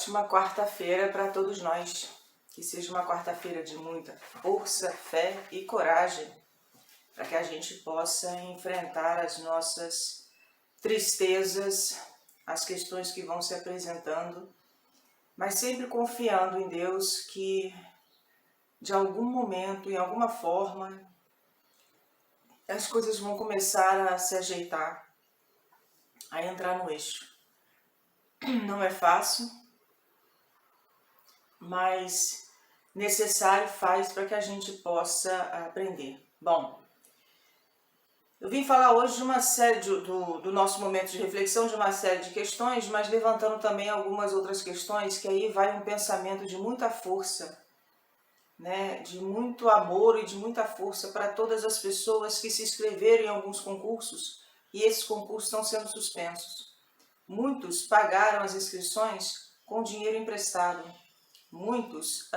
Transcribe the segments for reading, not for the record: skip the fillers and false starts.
ótima quarta-feira para todos nós. Que seja uma quarta-feira de muita força, fé e coragem, para que a gente possa enfrentar as nossas tristezas, as questões que vão se apresentando, mas sempre confiando em Deus que, de algum momento, em alguma forma, as coisas vão começar a se ajeitar, a entrar no eixo. Não é fácil, mas necessário faz para que a gente possa aprender. Bom, eu vim falar hoje de uma série do nosso momento de reflexão, de uma série de questões, mas levantando também algumas outras questões, que aí vai um pensamento de muita força, né? De muito amor e de muita força para todas as pessoas que se inscreveram em alguns concursos e esses concursos estão sendo suspensos. Muitos pagaram as inscrições com dinheiro emprestado. Muitos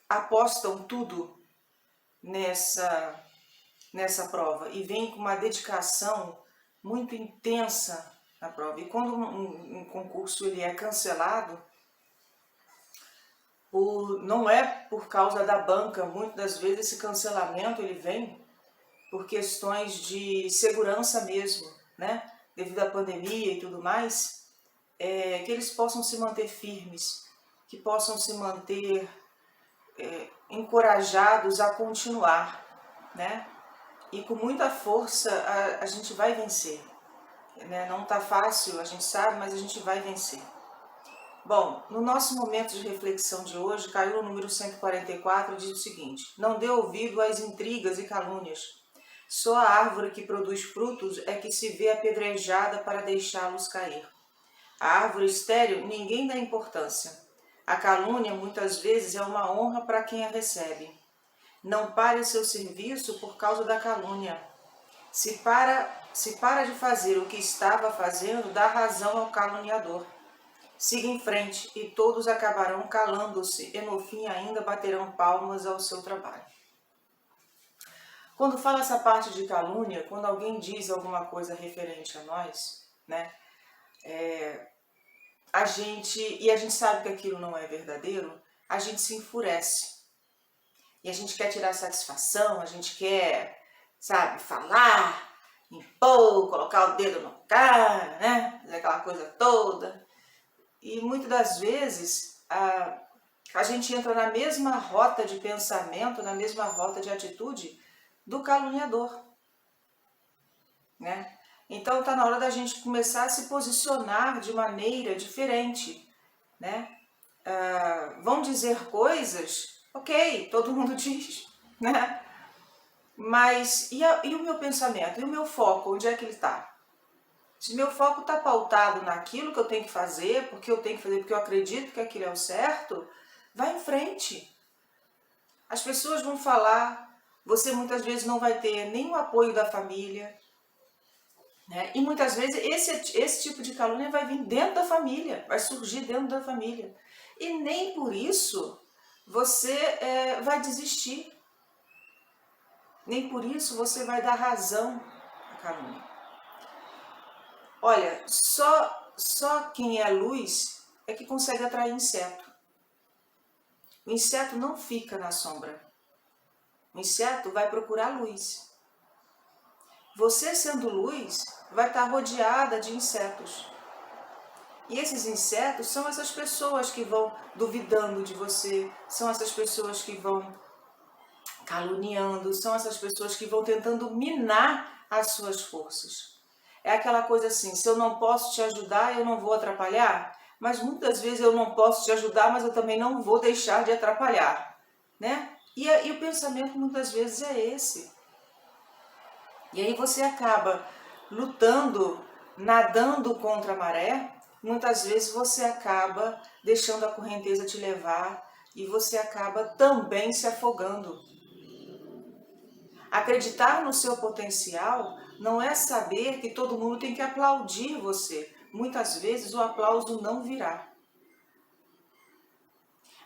apostam tudo nessa prova e vêm com uma dedicação muito intensa na prova. E quando um concurso ele é cancelado, não é por causa da banca, muitas das vezes esse cancelamento ele vem por questões de segurança mesmo, né? Devido à pandemia e tudo mais, que eles possam se manter firmes, que possam se manter encorajados a continuar, né? E com muita força a gente vai vencer, né? Não está fácil, a gente sabe, mas a gente vai vencer. Bom, no nosso momento de reflexão de hoje, caiu o número 144, diz o seguinte: não dê ouvido às intrigas e calúnias. Só a árvore que produz frutos é que se vê apedrejada para deixá-los cair. A árvore estéril ninguém dá importância. A calúnia muitas vezes é uma honra para quem a recebe. Não pare o seu serviço por causa da calúnia. Se para de fazer o que estava fazendo, dá razão ao caluniador. Siga em frente e todos acabarão calando-se e no fim ainda baterão palmas ao seu trabalho. Quando fala essa parte de calúnia, quando alguém diz alguma coisa referente a nós, né, a gente sabe que aquilo não é verdadeiro, a gente se enfurece. E a gente quer tirar satisfação, a gente quer, sabe, falar, impor, colocar o dedo no cara, né, fazer aquela coisa toda. E muitas das vezes a gente entra na mesma rota de pensamento, na mesma rota de atitude do caluniador, né? Então está na hora da gente começar a se posicionar de maneira diferente, né? Vão dizer coisas, ok, todo mundo diz, né? Mas e o meu pensamento, e o meu foco, onde é que ele está? Se meu foco está pautado naquilo que eu tenho que fazer, porque eu tenho que fazer, porque eu acredito que aquilo é o certo, vai em frente. As pessoas vão falar, você muitas vezes não vai ter nem o apoio da família, né? E muitas vezes esse tipo de calúnia vai vir dentro da família, vai surgir dentro da família. E nem por isso você vai desistir. Nem por isso você vai dar razão à calúnia. Olha, só quem é luz é que consegue atrair inseto. O inseto não fica na sombra. O inseto vai procurar luz. Você sendo luz, vai estar rodeada de insetos. E esses insetos são essas pessoas que vão duvidando de você, são essas pessoas que vão caluniando, são essas pessoas que vão tentando minar as suas forças. É aquela coisa assim, se eu não posso te ajudar, eu não vou atrapalhar. Mas muitas vezes eu não posso te ajudar, mas eu também não vou deixar de atrapalhar, né? E o pensamento muitas vezes é esse. E aí você acaba lutando, nadando contra a maré, muitas vezes você acaba deixando a correnteza te levar e você acaba também se afogando. Acreditar no seu potencial não é saber que todo mundo tem que aplaudir você. Muitas vezes o aplauso não virá.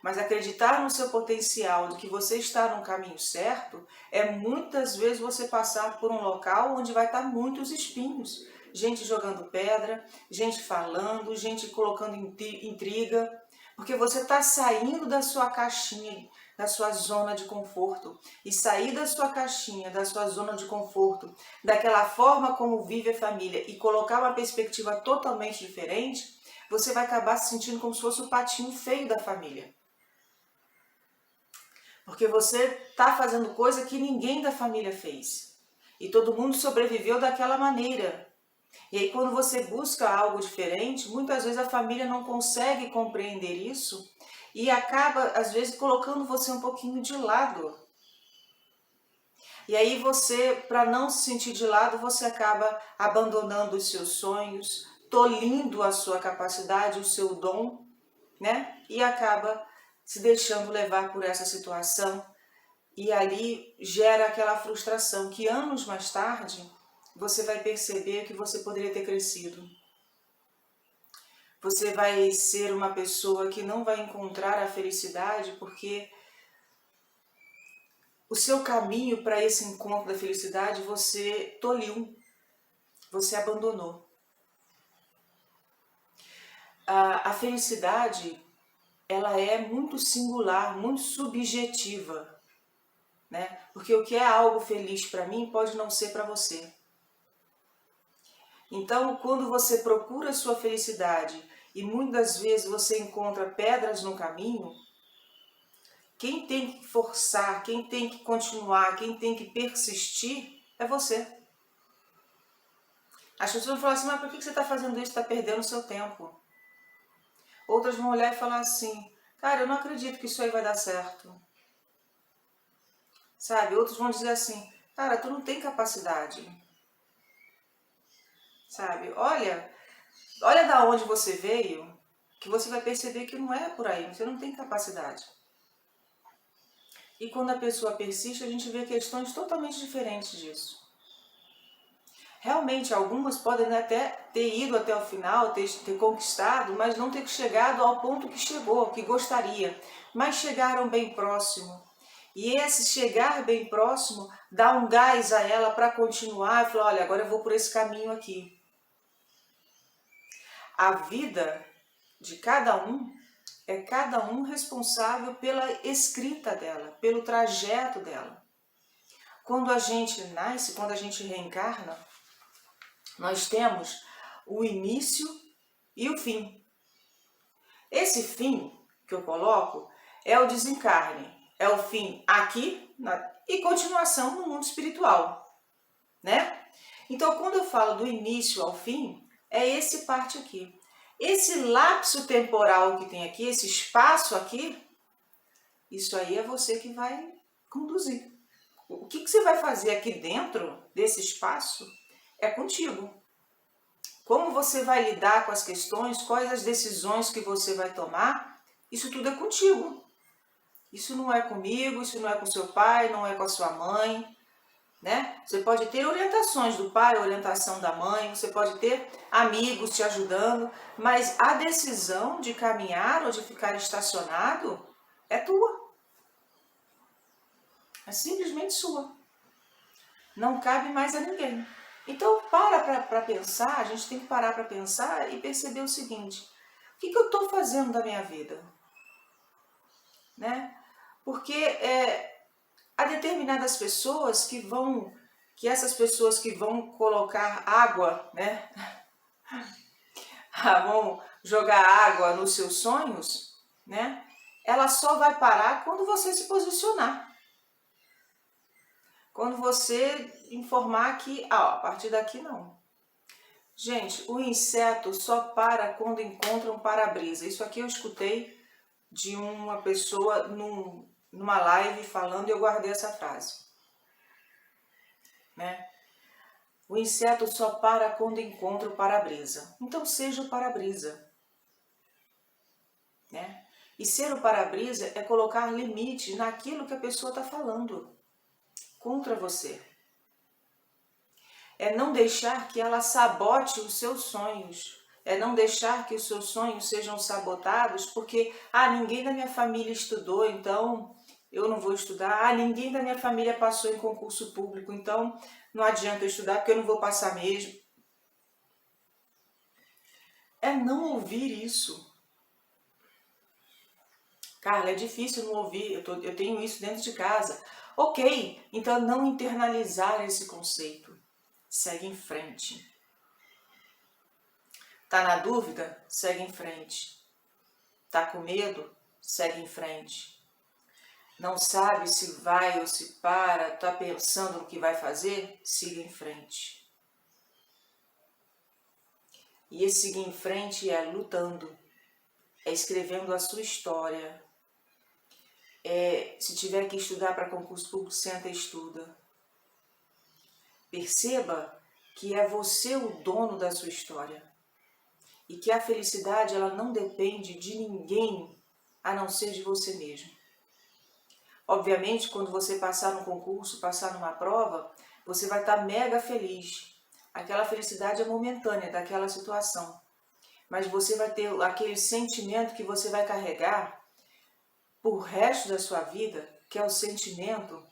Mas acreditar no seu potencial, de que você está no caminho certo, é muitas vezes você passar por um local onde vai estar muitos espinhos. gente jogando pedra, gente falando, gente colocando intriga, porque você está saindo da sua caixinha, da sua zona de conforto. E sair da sua caixinha, da sua zona de conforto, daquela forma como vive a família e colocar uma perspectiva totalmente diferente, você vai acabar se sentindo como se fosse o patinho feio da família. Porque você está fazendo coisa que ninguém da família fez. E todo mundo sobreviveu daquela maneira. E aí quando você busca algo diferente, muitas vezes a família não consegue compreender isso e acaba, às vezes, colocando você um pouquinho de lado. E aí você, para não se sentir de lado, você acaba abandonando os seus sonhos, tolhindo a sua capacidade, o seu dom, né? E acaba se deixando levar por essa situação. E ali gera aquela frustração que anos mais tarde você vai perceber que você poderia ter crescido. Você vai ser uma pessoa que não vai encontrar a felicidade porque o seu caminho para esse encontro da felicidade você tolhiu, você abandonou. A felicidade, ela é muito singular, muito subjetiva, né? Porque o que é algo feliz para mim pode não ser para você. Então, quando você procura a sua felicidade e muitas vezes você encontra pedras no caminho, quem tem que forçar, quem tem que continuar, quem tem que persistir é você. As pessoas vão falar assim, mas por que você está fazendo isso? Está perdendo o seu tempo. Outras vão olhar e falar assim, cara, eu não acredito que isso aí vai dar certo. Sabe? Outros vão dizer assim, cara, tu não tem capacidade. Sabe? Olha da onde você veio, que você vai perceber que não é por aí, você não tem capacidade. E quando a pessoa persiste, a gente vê questões totalmente diferentes disso. Realmente, algumas podem até ter ido até o final, ter conquistado, mas não ter chegado ao ponto que chegou, que gostaria. Mas chegaram bem próximo. E esse chegar bem próximo dá um gás a ela para continuar e falar, olha, agora eu vou por esse caminho aqui. A vida de cada um é cada um responsável pela escrita dela, pelo trajeto dela. Quando a gente nasce, quando a gente reencarna, nós temos o início e o fim. Esse fim que eu coloco é o desencarne, é o fim aqui e continuação no mundo espiritual, né? Então, quando eu falo do início ao fim, é esse parte aqui. Esse lapso temporal que tem aqui, esse espaço aqui, isso aí é você que vai conduzir. O que você vai fazer aqui dentro desse espaço é contigo. Como você vai lidar com as questões, quais as decisões que você vai tomar, isso tudo é contigo. Isso não é comigo, isso não é com seu pai, não é com a sua mãe, né? Você pode ter orientações do pai, orientação da mãe, você pode ter amigos te ajudando, mas a decisão de caminhar ou de ficar estacionado é tua. É simplesmente sua. Não cabe mais a ninguém. Então, para pensar, a gente tem que parar para pensar e perceber o seguinte, o que eu estou fazendo da minha vida? Né? Porque há determinadas pessoas que essas pessoas que vão colocar água, né? Vão jogar água nos seus sonhos, né? Ela só vai parar quando você se posicionar. Quando você informar que, a partir daqui não. Gente, o inseto só para quando encontra um para-brisa. Isso aqui eu escutei de uma pessoa numa live falando e eu guardei essa frase. Né? O inseto só para quando encontra o para-brisa. Então seja o para-brisa. Né? E ser o para-brisa é colocar limite naquilo que a pessoa está falando contra você. É não deixar que ela sabote os seus sonhos. É não deixar que os seus sonhos sejam sabotados porque, ninguém da minha família estudou, então eu não vou estudar. Ninguém da minha família passou em concurso público, então não adianta eu estudar porque eu não vou passar mesmo. é não ouvir isso. Carla, é difícil não ouvir, eu tenho isso dentro de casa. Ok, então não internalizar esse conceito. Segue em frente. Tá na dúvida? Segue em frente. Tá com medo? Segue em frente. Não sabe se vai ou se para, tá pensando no que vai fazer? Siga em frente. E esse seguir em frente é lutando, é escrevendo a sua história. Se tiver que estudar para concurso público, senta e estuda. Perceba que é você o dono da sua história. E que a felicidade ela não depende de ninguém a não ser de você mesmo. Obviamente, quando você passar no concurso, passar numa prova, você vai estar mega feliz. Aquela felicidade é momentânea daquela situação. Mas você vai ter aquele sentimento que você vai carregar por resto da sua vida, que é o sentimento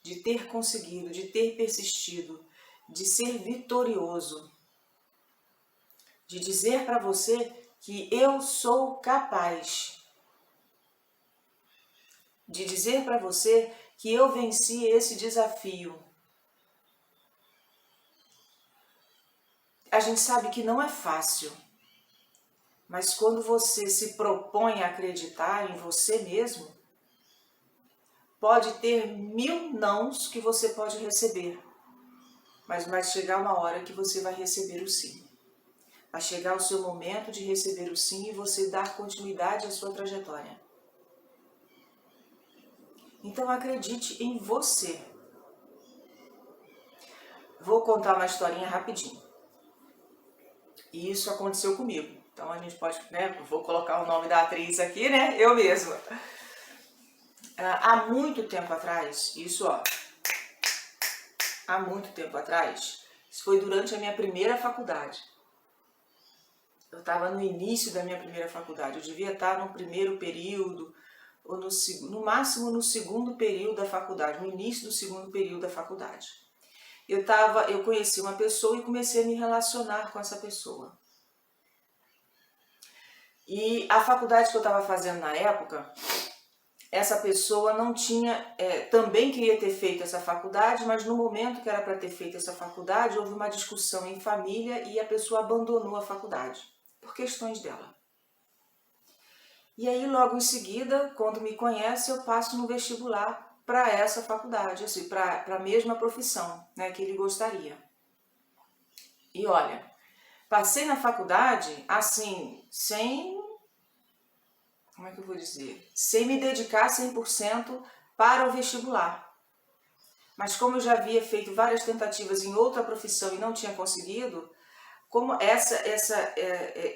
de ter conseguido, de ter persistido, de ser vitorioso, de dizer para você que eu sou capaz, de dizer para você que eu venci esse desafio. A gente sabe que não é fácil, mas quando você se propõe a acreditar em você mesmo, pode ter 1000 nãos que você pode receber, mas vai chegar uma hora que você vai receber o sim. Vai chegar o seu momento de receber o sim e você dar continuidade à sua trajetória. Então acredite em você. Vou contar uma historinha rapidinho. E isso aconteceu comigo. Então a gente pode, né? Vou colocar o nome da atriz aqui, né? Eu mesma. Há muito tempo atrás, há muito tempo atrás, isso foi durante a minha primeira faculdade. Eu estava no início da minha primeira faculdade, eu devia estar no primeiro período, ou no máximo no segundo período da faculdade, no início do segundo período da faculdade. Eu conheci uma pessoa e comecei a me relacionar com essa pessoa. E a faculdade que eu estava fazendo na época, essa pessoa não tinha, também queria ter feito essa faculdade, mas no momento que era para ter feito essa faculdade, houve uma discussão em família e a pessoa abandonou a faculdade, por questões dela. E aí logo em seguida, quando me conhece, eu passo no vestibular para essa faculdade, assim, para a mesma profissão, né, que ele gostaria. E olha, passei na faculdade assim, como é que eu vou dizer? Sem me dedicar 100% para o vestibular. Mas como eu já havia feito várias tentativas em outra profissão e não tinha conseguido, como esse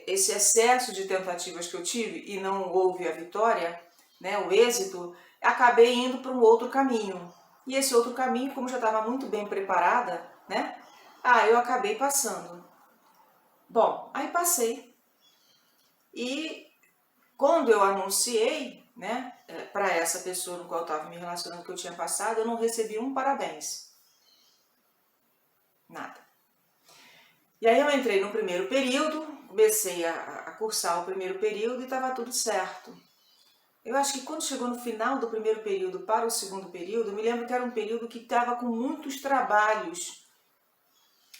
excesso de tentativas que eu tive e não houve a vitória, né, o êxito, acabei indo para um outro caminho. E esse outro caminho, como já estava muito bem preparada, né, eu acabei passando. Bom, aí passei. E quando eu anunciei, né, para essa pessoa no qual eu estava me relacionando que eu tinha passado, eu não recebi um parabéns. Nada. E aí eu entrei no primeiro período, comecei a cursar o primeiro período e estava tudo certo. Eu acho que quando chegou no final do primeiro período para o segundo período, eu me lembro que era um período que estava com muitos trabalhos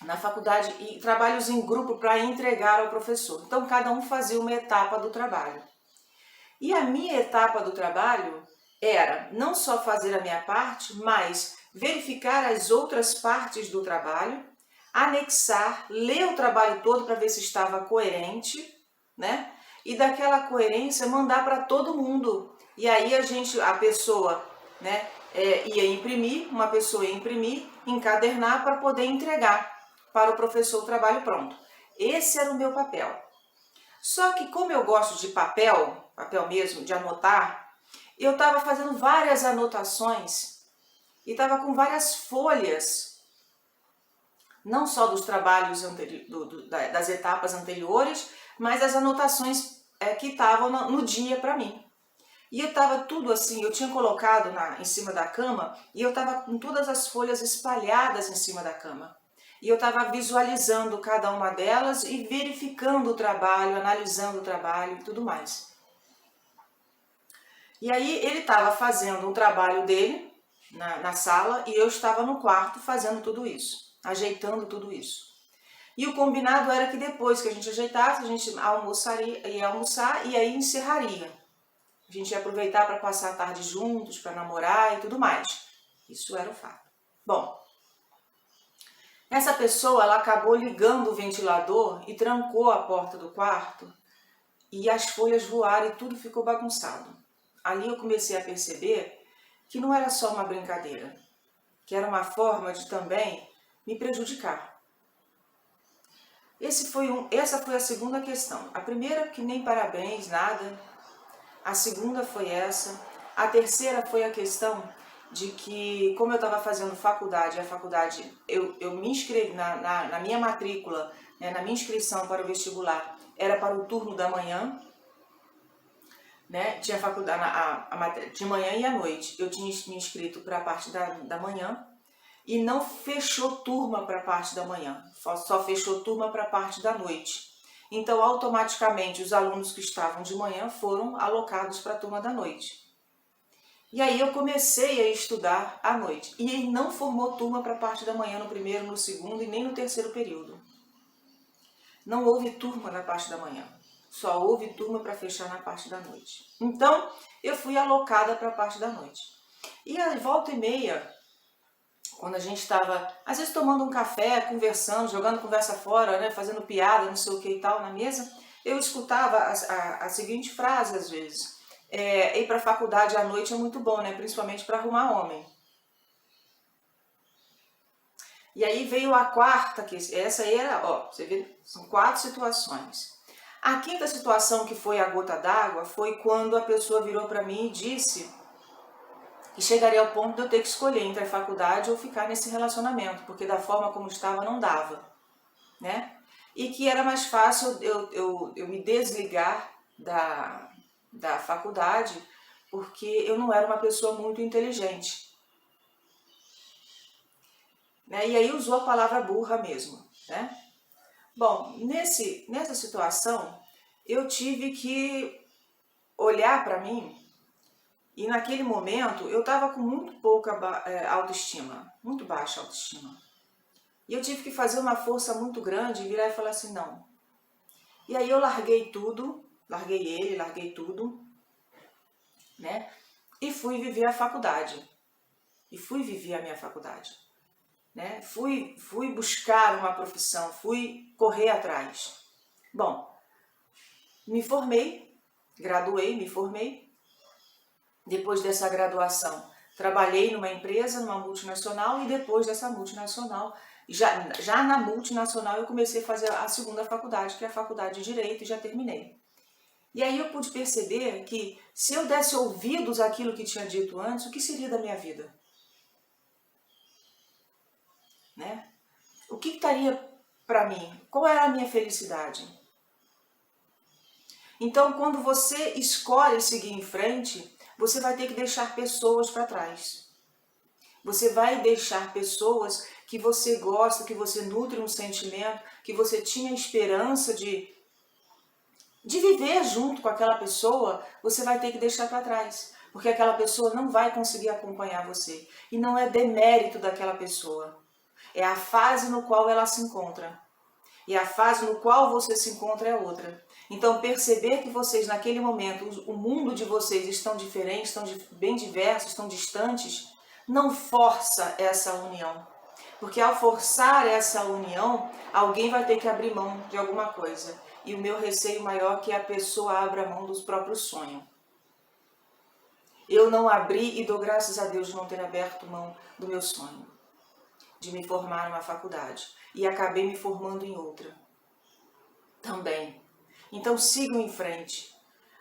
na faculdade e trabalhos em grupo para entregar ao professor. Então cada um fazia uma etapa do trabalho. E a minha etapa do trabalho era não só fazer a minha parte, mas verificar as outras partes do trabalho, anexar, ler o trabalho todo para ver se estava coerente, né? E daquela coerência mandar para todo mundo. E aí a pessoa, né, ia imprimir, uma pessoa ia imprimir, encadernar para poder entregar para o professor o trabalho pronto. Esse era o meu papel. Só que como eu gosto de papel mesmo, de anotar, eu estava fazendo várias anotações e estava com várias folhas, não só dos trabalhos das etapas anteriores, mas as anotações que estavam no dia para mim. E eu estava tudo assim, eu tinha colocado em cima da cama e eu estava com todas as folhas espalhadas em cima da cama. E eu estava visualizando cada uma delas e verificando o trabalho, analisando o trabalho e tudo mais. E aí ele estava fazendo um trabalho dele na sala e eu estava no quarto fazendo tudo isso, ajeitando tudo isso. E o combinado era que depois que a gente ajeitasse, a gente ia almoçar e aí encerraria. A gente ia aproveitar para passar a tarde juntos, para namorar e tudo mais. Isso era o fato. Bom, essa pessoa ela acabou ligando o ventilador e trancou a porta do quarto e as folhas voaram e tudo ficou bagunçado. Ali eu comecei a perceber que não era só uma brincadeira, que era uma forma de também me prejudicar. Essa foi a segunda questão. A primeira, que nem parabéns, nada. A segunda foi essa. A terceira foi a questão de que, como eu estava fazendo faculdade, eu me inscrevi na minha matrícula, né, na minha inscrição para o vestibular, era para o turno da manhã, né, tinha faculdade de manhã e à noite. Eu tinha me inscrito para a parte da manhã e não fechou turma para a parte da manhã, só fechou turma para a parte da noite. Então, automaticamente, os alunos que estavam de manhã foram alocados para a turma da noite. E aí eu comecei a estudar à noite. E aí não formou turma para a parte da manhã no primeiro, no segundo e nem no terceiro período. Não houve turma na parte da manhã. Só houve turma para fechar na parte da noite. Então, eu fui alocada para a parte da noite. E a volta e meia, quando a gente estava, às vezes, tomando um café, conversando, jogando conversa fora, né, fazendo piada, não sei o que e tal, na mesa, eu escutava a seguinte frase, às vezes. Ir para a faculdade à noite é muito bom, né, principalmente para arrumar homem. E aí veio a quarta, que essa aí era, ó, você vê, são 4 situações. A quinta situação, que foi a gota d'água, foi quando a pessoa virou para mim e disse que chegaria ao ponto de eu ter que escolher entre a faculdade ou ficar nesse relacionamento, porque da forma como estava não dava, né? E que era mais fácil eu me desligar da faculdade, porque eu não era uma pessoa muito inteligente. Né? E aí usou a palavra burra mesmo, né? Bom, nessa situação, eu tive que olhar para mim e naquele momento eu estava com muito pouca autoestima, muito baixa autoestima. E eu tive que fazer uma força muito grande e virar e falar assim, não. E aí eu larguei tudo, larguei tudo, né? E fui viver a faculdade. E fui viver a minha faculdade. Né? Fui buscar uma profissão, fui correr atrás. Bom, me formei, graduei, me formei. Depois dessa graduação, trabalhei numa empresa, numa multinacional, e depois dessa multinacional, já na multinacional, eu comecei a fazer a segunda faculdade, que é a faculdade de Direito, e já terminei. E aí eu pude perceber que se eu desse ouvidos àquilo que tinha dito antes, o que seria da minha vida? Né? O que estaria para mim? Qual era a minha felicidade? Então, quando você escolhe seguir em frente, você vai ter que deixar pessoas para trás. Você vai deixar pessoas que você gosta, que você nutre um sentimento, que você tinha esperança de viver junto com aquela pessoa, você vai ter que deixar para trás. Porque aquela pessoa não vai conseguir acompanhar você. E não é demérito daquela pessoa. É a fase no qual ela se encontra. E a fase no qual você se encontra é outra. Então, perceber que vocês, naquele momento, o mundo de vocês estão diferentes, estão bem diversos, estão distantes, não força essa união. Porque ao forçar essa união, alguém vai ter que abrir mão de alguma coisa. E o meu receio maior é que a pessoa abra mão dos próprios sonhos. Eu não abri e dou graças a Deus de não ter aberto mão do meu sonho, de me formar numa faculdade. E acabei me formando em outra também. Então sigam em frente.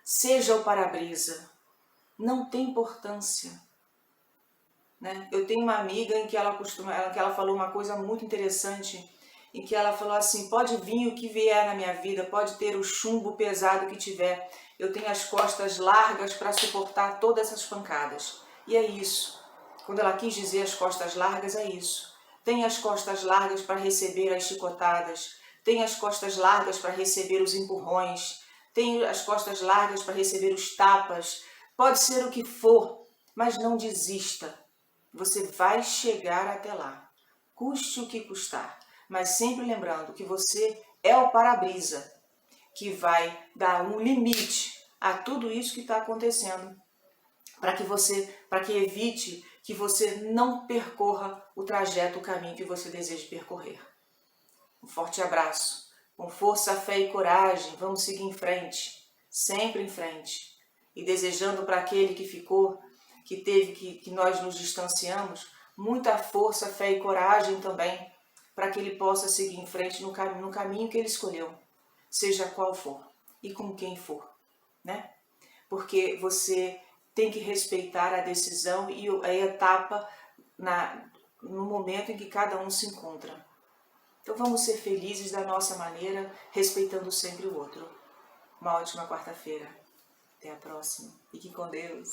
Seja o para-brisa. Não tem importância. Né? Eu tenho uma amiga em que ela falou uma coisa muito interessante, em que ela falou assim, pode vir o que vier na minha vida, pode ter o chumbo pesado que tiver, eu tenho as costas largas para suportar todas essas pancadas. E é isso. Quando ela quis dizer as costas largas, é isso. Tenha as costas largas para receber as chicotadas. Tenha as costas largas para receber os empurrões. Tenha as costas largas para receber os tapas. Pode ser o que for, mas não desista. Você vai chegar até lá, custe o que custar. Mas sempre lembrando que você é o para-brisa que vai dar um limite a tudo isso que está acontecendo, para que evite que você não percorra o trajeto, o caminho que você deseja percorrer. Um forte abraço, com força, fé e coragem, vamos seguir em frente, sempre em frente. E desejando para aquele que ficou, que teve que nós nos distanciamos, muita força, fé e coragem também, para que ele possa seguir em frente no caminho que ele escolheu, seja qual for e com quem for, né? Porque você tem que respeitar a decisão e a etapa no momento em que cada um se encontra. Então vamos ser felizes da nossa maneira, respeitando sempre o outro. Uma ótima quarta-feira. Até a próxima. Fique com Deus.